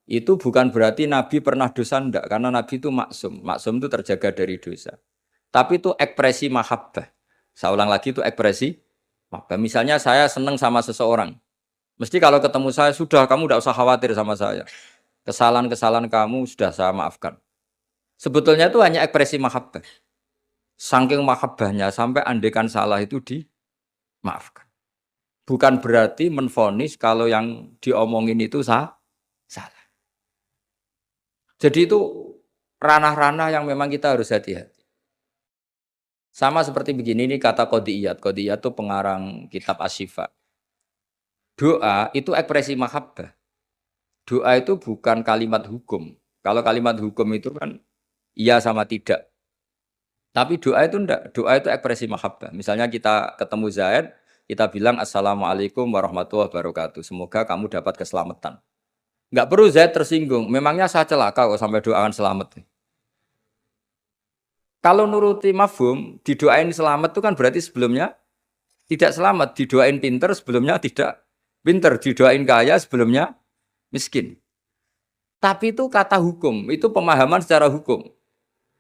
Itu bukan berarti Nabi pernah dosa ndak, karena Nabi itu maksum. Maksum itu terjaga dari dosa. Tapi itu ekspresi mahabbah. Saya ulang lagi, itu ekspresi mahabbah. Misalnya saya senang sama seseorang. Mesti kalau ketemu saya, sudah kamu tidak usah khawatir sama saya. Kesalahan-kesalahan kamu sudah saya maafkan. Sebetulnya itu hanya ekspresi mahabbah. Saking mahabbahnya sampai andekan salah itu dimaafkan. Bukan berarti menvonis kalau yang diomongin itu salah. Jadi itu ranah-ranah yang memang kita harus hati-hati. Sama seperti begini, ini kata Qodiyat. Qodiyat itu pengarang kitab Asy-Syifa. Doa itu ekspresi mahabbah. Doa itu bukan kalimat hukum. Kalau kalimat hukum itu kan iya sama tidak. Tapi doa itu enggak. Doa itu ekspresi mahabbah. Misalnya kita ketemu Zaid, kita bilang Assalamualaikum warahmatullahi wabarakatuh. Semoga kamu dapat keselamatan. Enggak perlu Zaid tersinggung. Memangnya saya celaka kok sampai doakan selamat. Kalau nuruti mafhum, didoain selamat itu kan berarti sebelumnya tidak selamat. Didoain pinter, sebelumnya tidak pinter. Didoain kaya, sebelumnya miskin. Tapi itu kata hukum, itu pemahaman secara hukum.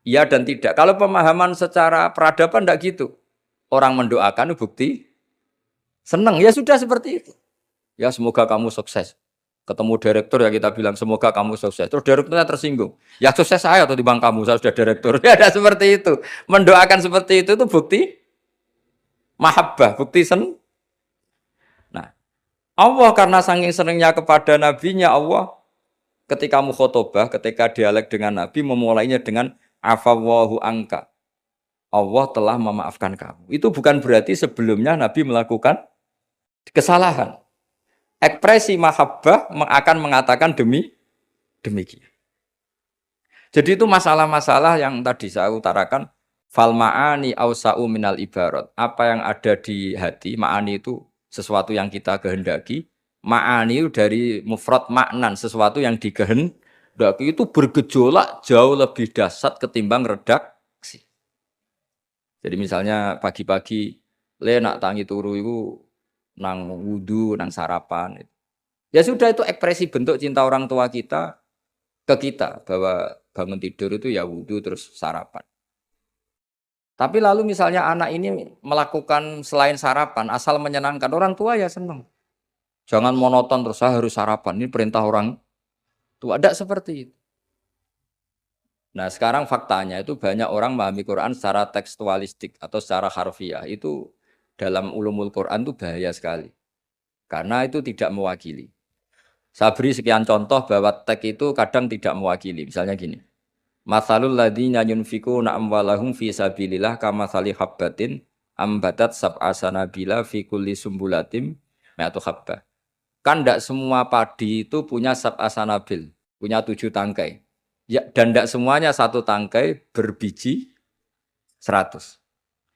Iya dan tidak. Kalau pemahaman secara peradaban tidak gitu. Orang mendoakan bukti senang. Ya sudah seperti itu. Ya semoga kamu sukses. Ketemu direktur ya kita bilang semoga kamu sukses. Terus direkturnya tersinggung. Ya sukses saya atau dibang kamu, saya sudah direktur. Ya ada seperti itu. Mendoakan seperti itu bukti mahabbah, bukti sen. Nah, Allah karena saking senangnya kepada nabinya Allah ketika mukhotobah, ketika dialek dengan nabi memulainya dengan afawwahu angka. Allah telah memaafkan kamu. Itu bukan berarti sebelumnya nabi melakukan kesalahan. Ekspresi mahabbah akan mengatakan demikian. Jadi itu masalah-masalah yang tadi saya utarakan. Fal ma'ani awsa'u minal ibarat. Apa yang ada di hati, ma'ani itu sesuatu yang kita kehendaki. Ma'ani itu dari mufrad maknan, sesuatu yang dikehendaki itu bergejolak jauh lebih dahsyat ketimbang redaksi. Jadi misalnya pagi-pagi, nak tangi turu itu nang wudu, nang sarapan. Ya sudah itu ekspresi bentuk cinta orang tua kita ke kita bahwa bangun tidur itu ya wudu terus sarapan. Tapi lalu misalnya anak ini melakukan selain sarapan asal menyenangkan orang tua ya senang. Jangan monoton terus saya harus sarapan. Ini perintah orang tua. Tidak seperti itu. Nah sekarang faktanya itu banyak orang memahami Quran secara tekstualistik atau secara harfiah. Itu dalam ulumul Quran itu bahaya sekali. Karena itu tidak mewakili. Saya beri sekian contoh bahwa teks itu kadang tidak mewakili. Misalnya gini. Matsalul ladzina yunfikuna amwalahum fi sabilillah kamatsali habbatin ambatat sab'a sanabila fi kulli sumbulatin mi'atu habbah. Kan tidak semua padi itu punya sab'a sanabil, punya 7 tangkai. Ya, dan tidak semuanya satu tangkai berbiji 100.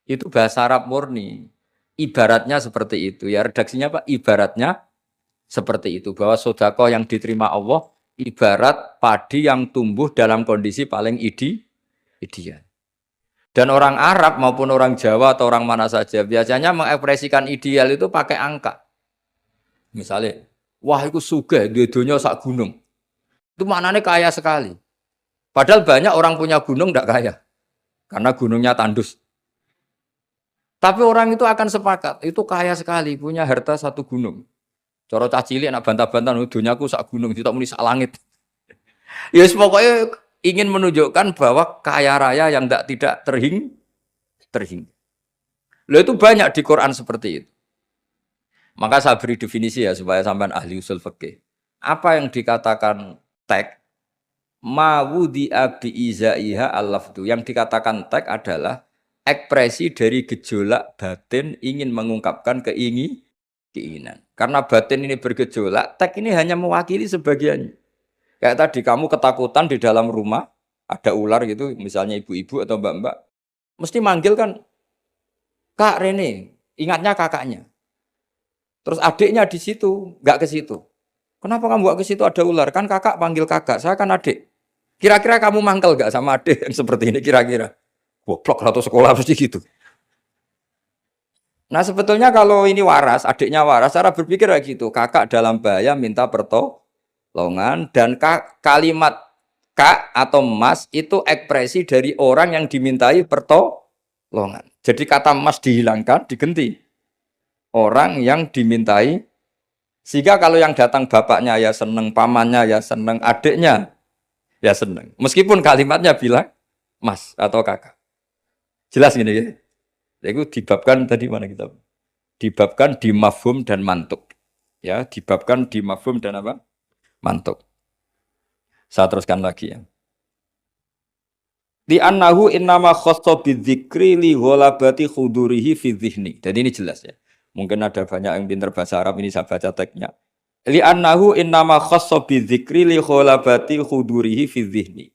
Itu bahasa Arab murni. Ibaratnya seperti itu. Ya redaksinya Pak, ibaratnya seperti itu. Bahwa sedekah yang diterima Allah ibarat padi yang tumbuh dalam kondisi paling ideal. Dan orang Arab maupun orang Jawa atau orang mana saja biasanya mengekspresikan ideal itu pakai angka. Misalnya, wah itu sugih, dunya sak gunung. Itu maknanya kaya sekali. Padahal banyak orang punya gunung tidak kaya. Karena gunungnya tandus. Tapi orang itu akan sepakat, itu kaya sekali, punya harta 1 gunung. Cara cah cilik anak bantah-bantah, dunyaku sak gunung, tidak muni sak langit. Ya pokoknya ingin menunjukkan bahwa kaya raya yang tidak terhingga. Loh itu banyak di Quran seperti itu. Maka saya beri definisi ya supaya sampean ahli usul fikih. Apa yang dikatakan tag mawudi abi izaiha al-lafdu. Yang dikatakan tag adalah ekspresi dari gejolak batin ingin mengungkapkan keinginan. Karena batin ini bergejolak, tag ini hanya mewakili sebagiannya. Kayak tadi kamu ketakutan di dalam rumah, ada ular gitu, misalnya ibu-ibu atau mbak-mbak, mesti manggil kan, Kak Rene, ingatnya kakaknya. Terus adiknya di situ, nggak ke situ. Kenapa kamu bawa ke situ ada ular? Kan kakak panggil kakak, saya kan adik. Kira-kira kamu mangkel gak sama adik yang seperti ini kira-kira? Goblok atau sekolah pasti gitu. Nah sebetulnya kalau ini waras, adiknya waras, cara berpikir kayak gitu. Kakak dalam bahaya minta pertolongan dan kalimat kak atau mas itu ekspresi dari orang yang dimintai pertolongan. Jadi kata mas dihilangkan, diganti orang yang dimintai. Sehingga kalau yang datang bapaknya ya seneng, pamannya ya seneng, adiknya ya seneng. Meskipun kalimatnya bilang mas atau kakak. Jelas gini ya. Itu dibabkan tadi mana kita? Dibabkan di mafhum dan mantuk. Ya, dibabkan di mafhum dan apa? Mantuk. Saya teruskan lagi ya. Di annahu innama khassa bidzikri li ghalabati khudurihi fi dzihni. Jadi ini jelas ya. Mungkin ada banyak yang pintar bahasa Arab ini saya baca teksnya. Li annahu innama khassa bidzikri li ghalabati khudurihi fi dzihni.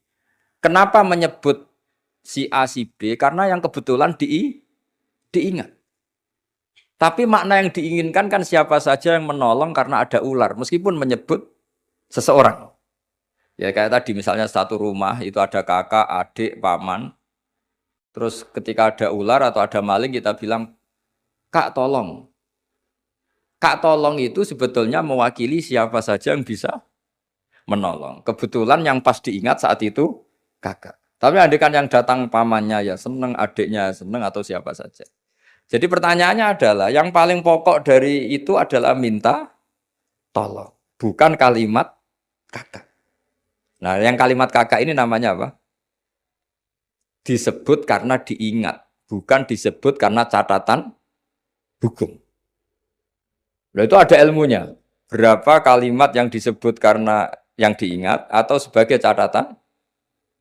Kenapa menyebut si A si B? Karena yang kebetulan diingat. Tapi makna yang diinginkan kan siapa saja yang menolong karena ada ular, meskipun menyebut seseorang. Ya kayak tadi misalnya satu rumah itu ada kakak, adik, paman. Terus ketika ada ular atau ada maling kita bilang, Kak tolong. Kak tolong itu sebetulnya mewakili siapa saja yang bisa menolong. Kebetulan yang pas diingat saat itu kakak. Tapi andaikan yang datang pamannya ya seneng, adiknya seneng atau siapa saja. Jadi pertanyaannya adalah yang paling pokok dari itu adalah minta tolong, bukan kalimat kakak. Nah, yang kalimat kakak ini namanya apa? Disebut karena diingat, bukan disebut karena catatan hukum. Nah, itu ada ilmunya. Berapa kalimat yang disebut karena yang diingat atau sebagai catatan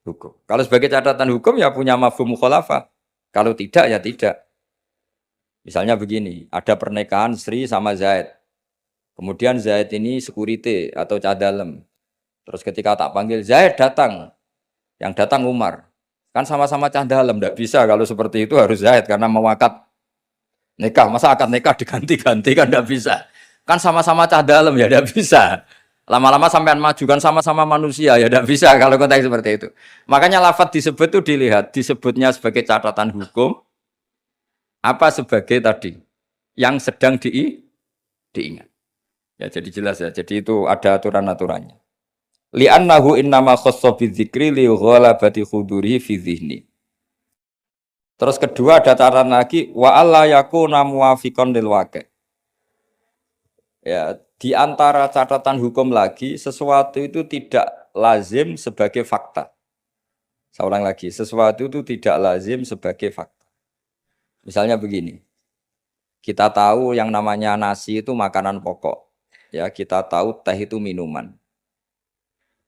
hukum. Kalau sebagai catatan hukum ya punya mafhum mukhalafah. Kalau tidak ya tidak. Misalnya begini, ada pernikahan Sri sama Zaid. Kemudian Zaid ini security atau cadalem. Terus ketika tak panggil Zaid datang. Yang datang Umar. Kan sama-sama cadalem, tidak bisa kalau seperti itu harus Zaid karena mau akad nikah. Masa akad nikah diganti-ganti kan tidak bisa. Kan sama-sama cadalem ya tidak bisa. Lama-lama sampean maju kan sama-sama manusia ya tidak bisa kalau konteks seperti itu. Makanya lafadz disebut itu dilihat, disebutnya sebagai catatan hukum apa sebagai tadi yang sedang diingat. Ya jadi jelas ya. Jadi itu ada aturan-aturannya. Li'annahu innama khassa bidzikri li ghalabati khudurihi fi dzihni. Terus kedua ada catatan lagi wa alla yakuna muwafiqan lil waqi'. Ya, di antara catatan hukum lagi sesuatu itu tidak lazim sebagai fakta. Saya ulang lagi, sesuatu itu tidak lazim sebagai fakta. Misalnya begini, kita tahu yang namanya nasi itu makanan pokok. Ya, kita tahu teh itu minuman.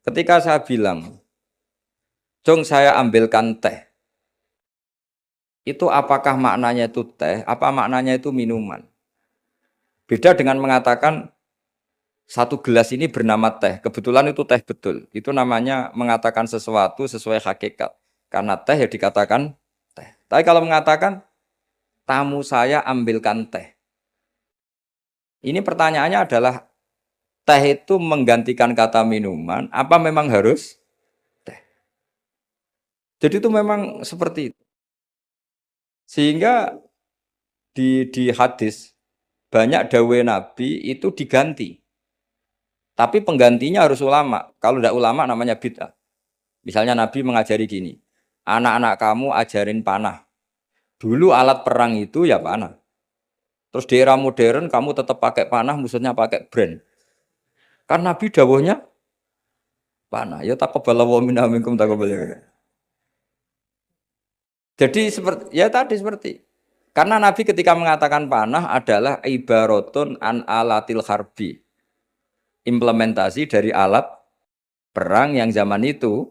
Ketika saya bilang, "Jong, saya ambilkan teh." Itu apakah maknanya itu teh, apa maknanya itu minuman? Beda dengan mengatakan satu gelas ini bernama teh. Kebetulan itu teh betul. Itu namanya mengatakan sesuatu sesuai hakikat. Karena teh ya dikatakan teh. Tapi kalau mengatakan tamu saya ambilkan teh. Ini pertanyaannya adalah teh itu menggantikan kata minuman, apa memang harus teh? Jadi itu memang seperti itu. Sehingga di hadis banyak dawai Nabi itu diganti. Tapi penggantinya harus ulama. Kalau tidak ulama namanya bid'ah. Misalnya Nabi mengajari gini, anak-anak kamu ajarin panah. Dulu alat perang itu ya panah. Terus di era modern kamu tetap pakai panah, musuhnya pakai brand. Kan Nabi dawuhnya panah. Ya taqabbalallahu minna minkum taqabbal. Jadi seperti ya tadi seperti karena Nabi ketika mengatakan panah adalah ibaratun an alatil harbi. Implementasi dari alat perang yang zaman itu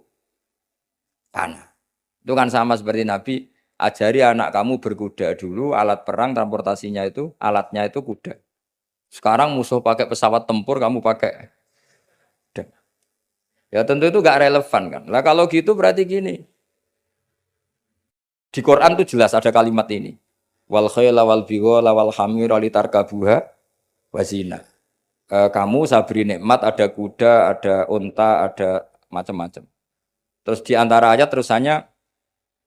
panah. Itu kan sama seperti Nabi ajari anak kamu berkuda dulu, alat perang transportasinya itu alatnya itu kuda. Sekarang musuh pakai pesawat tempur, kamu pakai kuda. Ya tentu itu gak relevan kan. Lah kalau gitu berarti gini. Di Quran tuh jelas ada kalimat ini. Wal khayla wal bighala wal hamira litarkabuha wazina. kamu saya beri nikmat, ada kuda, ada unta, ada macam-macam. Terus di antara ayat terusannya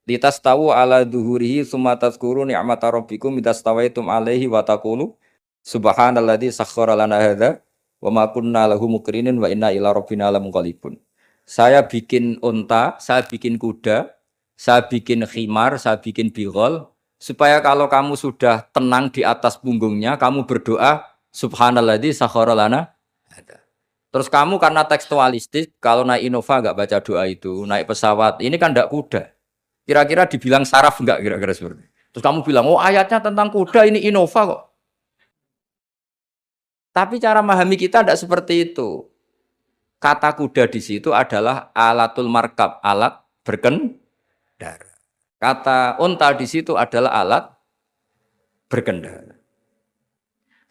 litas tahu ala duhurihi summa tazkuru ni'mata rabbikum idastawaitum alaihi wa taqulu subhanalladzi sakhkhara lana hadza wa ma kunna lahu muqrinin wa inna ila rabbina lamunqalibun. Saya bikin unta, saya bikin kuda, saya bikin khimar, saya bikin bighal supaya kalau kamu sudah tenang di atas punggungnya kamu berdoa subhanalladzi sakhkhara lana hadza. Terus kamu karena tekstualistik kalau naik Innova enggak baca doa itu, naik pesawat ini kan enggak kuda. Kira-kira dibilang saraf enggak kira-kira seperti itu. Terus kamu bilang, oh ayatnya tentang kuda ini Innova kok. Tapi cara memahami kita tidak seperti itu. Kata kuda di situ adalah alatul markab, alat berkendara. Kata unta di situ adalah alat berkendara.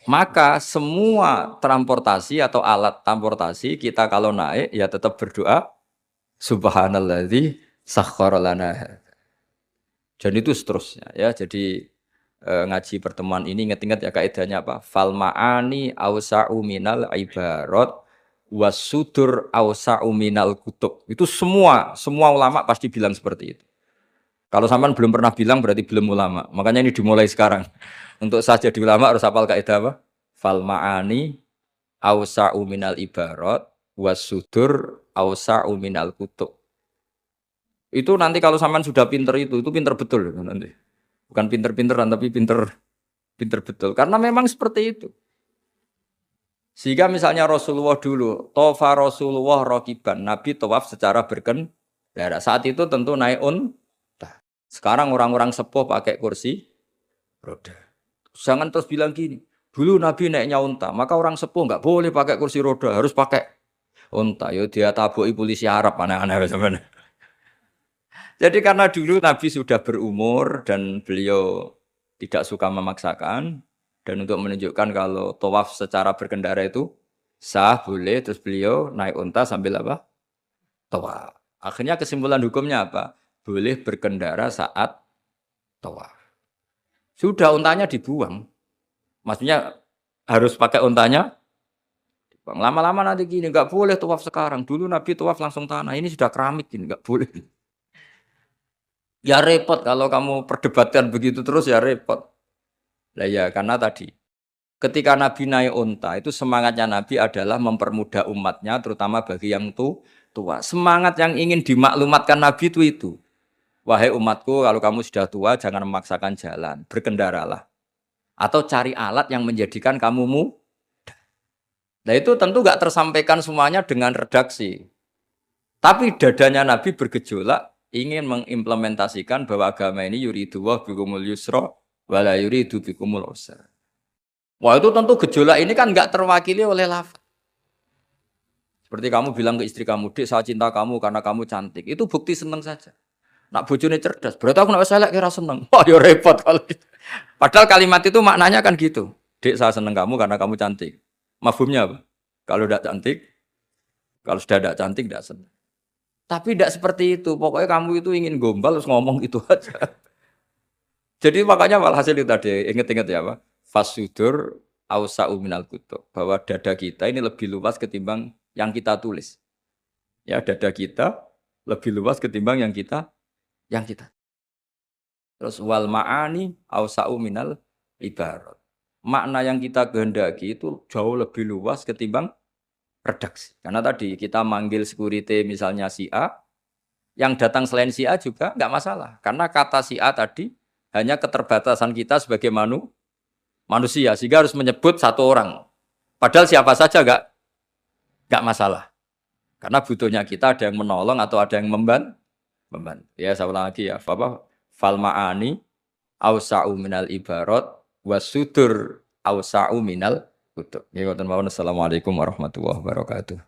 Maka semua transportasi atau alat transportasi kita kalau naik ya tetap berdoa subhanalladzi sakhkhara lana. Dan itu seterusnya ya. Jadi ngaji pertemuan ini ingat-ingat ya kaidahnya apa? Fal ma'ani awsa'u minal ibarat wasudur awsa'u minal kutub. Itu semua ulama pasti bilang seperti itu. Kalau sampean belum pernah bilang berarti belum ulama. Makanya ini dimulai sekarang. Untuk saja di ulama harus hafal kaidah apa? Fal ma'ani awsa'u minal ibarat wasudur awsa'u minal kutub. Itu nanti kalau sampean sudah pinter itu pinter betul nanti. Bukan pinter-pinteran tapi pinter betul. Karena memang seperti itu. Sehingga misalnya Rasulullah dulu, tofa Rasulullah rokiban, Nabi tawaf secara berkendara. Saat itu tentu naik unta. Sekarang orang-orang sepuh pakai kursi roda. Jangan terus bilang gini, dulu Nabi naiknya unta, maka orang sepuh nggak boleh pakai kursi roda, harus pakai unta. Yo dia tabuki polisi Arab aneh-aneh sebenarnya. Jadi karena dulu Nabi sudah berumur dan beliau tidak suka memaksakan dan untuk menunjukkan kalau tawaf secara berkendara itu sah boleh, terus beliau naik unta sambil apa? Tawaf. Akhirnya kesimpulan hukumnya apa? Boleh berkendara saat tawaf. Sudah untanya dibuang. Maksudnya harus pakai untanya. Lama-lama nanti gini, nggak boleh tawaf sekarang. Dulu Nabi tawaf langsung tanah, ini sudah keramik gini, nggak boleh. Ya repot kalau kamu perdebatkan begitu terus ya repot. Lah ya karena tadi ketika Nabi naik unta itu semangatnya Nabi adalah mempermudah umatnya terutama bagi yang tua. Semangat yang ingin dimaklumatkan Nabi itu. Wahai umatku kalau kamu sudah tua jangan memaksakan jalan, berkendaralah. Atau cari alat yang menjadikan kamu mudah. Nah itu tentu gak tersampaikan semuanya dengan redaksi. Tapi dadanya Nabi bergejolak ingin mengimplementasikan bahwa agama ini yuridu wa bikumul yusra wala yuridu bikumul usra. Wah itu tentu gejolak ini kan enggak terwakili oleh lafaz. Seperti kamu bilang ke istri kamu, "Dek, saya cinta kamu karena kamu cantik." Itu bukti seneng saja. Nak bojone cerdas, berarti aku nak selek kira seneng. Wah ya repot kalau gitu. Padahal kalimat itu maknanya kan gitu. "Dek, saya seneng kamu karena kamu cantik." Mafhumnya apa? Kalau tidak cantik, kalau sudah tidak cantik tidak seneng. Tapi tidak seperti itu. Pokoknya kamu itu ingin gombal terus ngomong itu aja. Jadi makanya walhasil itu tadi ingat-ingat ya Pak. Fasudur ausa'u minal kutub. Bahwa dada kita ini lebih luas ketimbang yang kita tulis. Ya dada kita lebih luas ketimbang yang kita. Terus wal ma'ani ausa'u minal ibarat. Makna yang kita kehendaki itu jauh lebih luas ketimbang redaksi. Karena tadi kita manggil security misalnya si A, yang datang selain si A juga nggak masalah. Karena kata si A tadi hanya keterbatasan kita sebagai manusia, sehingga harus menyebut satu orang. Padahal siapa saja nggak masalah. Karena butuhnya kita ada yang menolong atau ada yang membantu. Ya saya ulang lagi ya, Bapak. Fal ma'ani awsa'u minal ibarat wasudur awsa'u minal kutub. Ya, assalamualaikum warahmatullahi wabarakatuh.